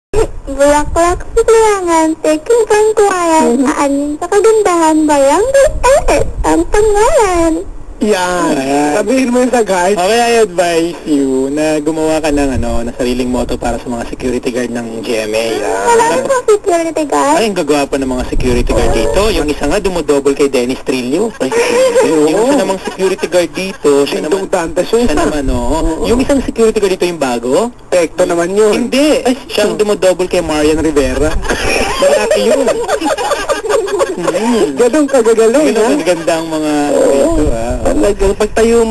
Bulaklak sa Kulangan, taking pangkuwayan, aanin sa kagandahan, Barangay LS, ang pangalan. Yan. Sabihin mo yun sa guard. Okay, I advise you na gumawa ka ng na sariling motto para sa mga security guard ng GMA. Wala po security guard. Ay, ang gagawa pa ng mga security guard dito. Yung isa nga dumodouble kay Dennis Trillo. Yung isa namang security guard dito, siya naman, yung isang security guard dito yung bago. Tekto naman yun. Hindi. Siyang dumodouble kay Marian Rivera. Malaki yun. Ganun kagagaling, ha? Ganun kaganda ang mga ito, ha? Talagang pagtayo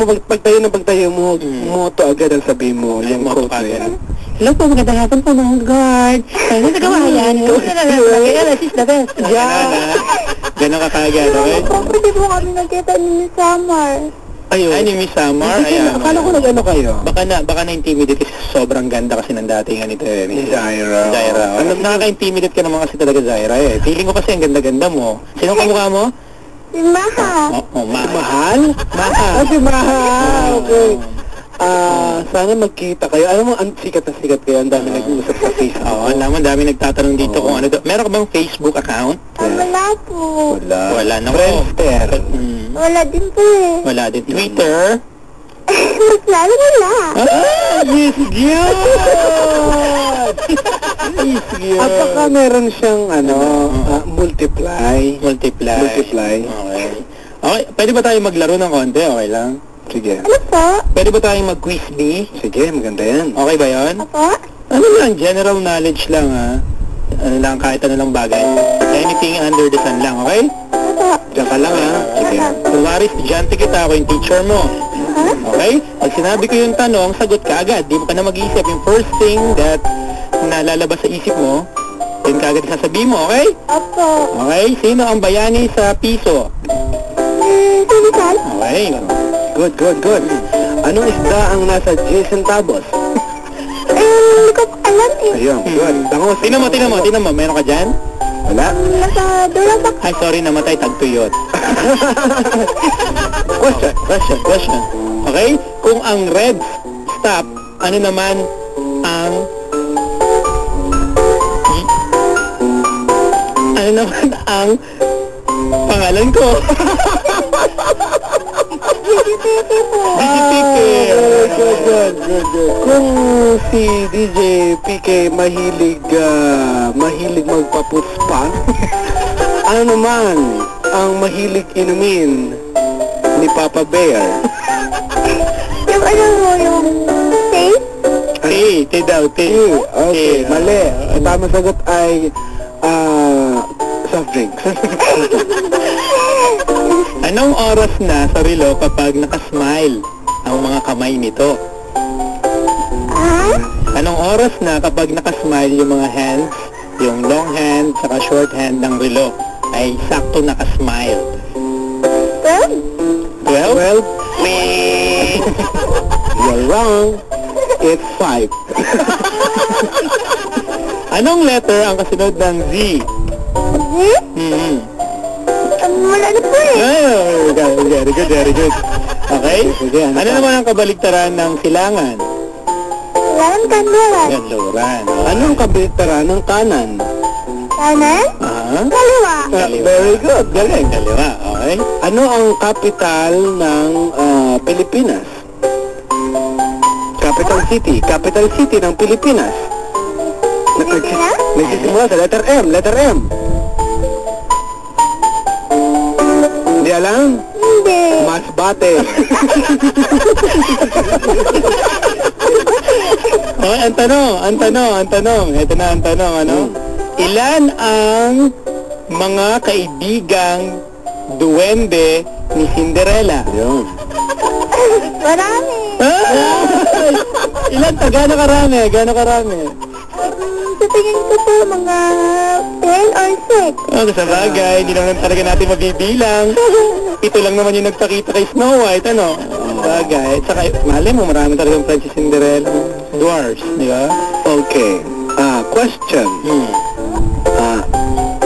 mo, moto agad ang sabihin mo. Yung moto quote agad. na yan. Hello po, magandang hapon po mga guard. Ano sa kawayan? LS is the best. Ganun ka kagad, okay? Pwede po kami nagkita ni Miss Samar. Ayun. Ay, ni Miss Samar. Akala ko nag-ano kayo? Baka na-intimidate kasi sobrang ganda kasi ng dating ito eh. Ni Zaira. Nakaka-intimidate ka naman kasi talaga, Zaira eh. Feeling ko kasi ang ganda-ganda mo. Sino kamukha mo? Si Maha. Mahal? Maha. Si Maha. Okay. Sana magkita kayo. Alam mo, sikat na sikat kayo. Ang dami nag-uusap sa Facebook. Alam mo, ang dami nagtatanong dito kung ano. Meron ka bang Facebook account? Wala po. Wala na. Friendster. Wala din po eh. Wala din. Twitter? Mas lalo wala. Yes, God! Yes, God! At saka meron siyang, multiply. Okay. Okay, pwede ba tayo maglaro ng konti? Okay lang? Sige. Ano po? Pwede ba tayong mag-quiz bee? Sige, maganda yan. Okay ba yun? Apo? Ano lang, general knowledge lang ha. Ano lang, kahit ano lang bagay. Anything under the sun lang, okay? Apo? Diyan ka lang, ha? Sige. Kunwari, estudyante kita, ako yung teacher mo. Okay? Pag sinabi ko yung tanong, sagot ka agad. Di mo ka na mag-iisip. Yung first thing that nalalabas sa isip mo, yun ka agad sasabihin mo, okay? Apo. Okay? Sino ang bayani sa piso? Sinisal? Okay. Good. Anong isda ang nasa 10 centavos? Hindi ko alam eh. Ayun, good. Tangos. Tingnan mo. Meron ka dyan? Wala. Nasa dulasak. Ay, sorry, namatay. Tagtuyot. Question. Okay? Kung ang red stop, ano naman ang pangalan ko? Pipi po. DJ PK. Good. Kung si DJ PK mahilig magpapuspa, ano naman ang mahilig inumin ni Papa Bear? Yung ano mo, yung tape? Tay daw. Okay, mali. Ang tamang sagot ay soft drinks. Anong oras na sa relo kapag nakasmile ang mga kamay nito? Anong oras na kapag nakasmile yung mga hands, yung long hand, saka short hand ng relo ay sakto nakasmile? 12? 12? You're wrong. It's 5. Anong letter ang kasunod ng Z? Wala na po eh. Very good. Okay? Ano naman ang kabaligtaran ng silangan? Kanluran. Ganluran. Anong kabaligtaran ng kanan? Kanan? Kaliwa. Very good. Galing. Kaliwa, okay? Ano ang capital ng Pilipinas? Capital city ng Pilipinas. Nagsisimula sa letter M. Hindi alam? Hindi. Masbate. Okay, ang tanong. Ito na ang tanong, ano? Ilan ang mga kaibigang duwende ni Cinderella? Yun. Marami. Ilan? Gano'ng karami? Sa tingin ko po, mga 10 or 6. Sa bagay, hindi naman talaga natin mabibilang. Ito lang naman yung nagpakita kay Snow White, ano? Bagay. Saka, mali mo, marami talagang friends si Cinderella. Dwarfs, di ba? Okay. Question.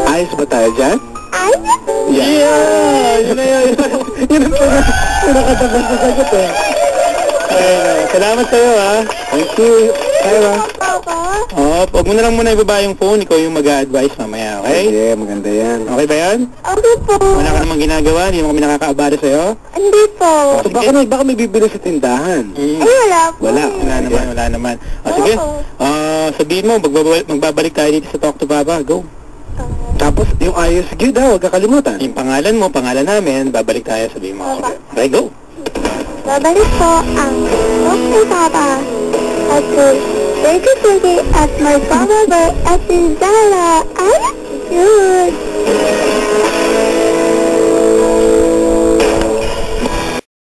Ayos ba tayo dyan? Ay? Yeah! Yun na yun. Yun ang pinakatagal sa sagot eh. Ayun, Salamat sa'yo, ha. Thank you, Kyra. Papa. Huwag mo na lang muna ibaba yung phone. Ikaw yung mag-a-advise mamaya, okay? Okay, maganda yan. Okay ba yan? Okay po. Wala ka namang ginagawa? Hindi mo kami nakakaabala sa'yo? Hindi po. So, baka may bibili sa tindahan. Ay, wala po. Wala. Wala naman. Sige, sabihin mo, magbabalik tayo dito sa Talk to Papa. Go. Tapos, yung ayos gid daw, huwag kakalimutan. Yung pangalan mo, pangalan namin, babalik tayo, sabihin mo. Okay, go. Babalik po ang Dr. Papa at po 3020 at my father at si Zara. Ay, good.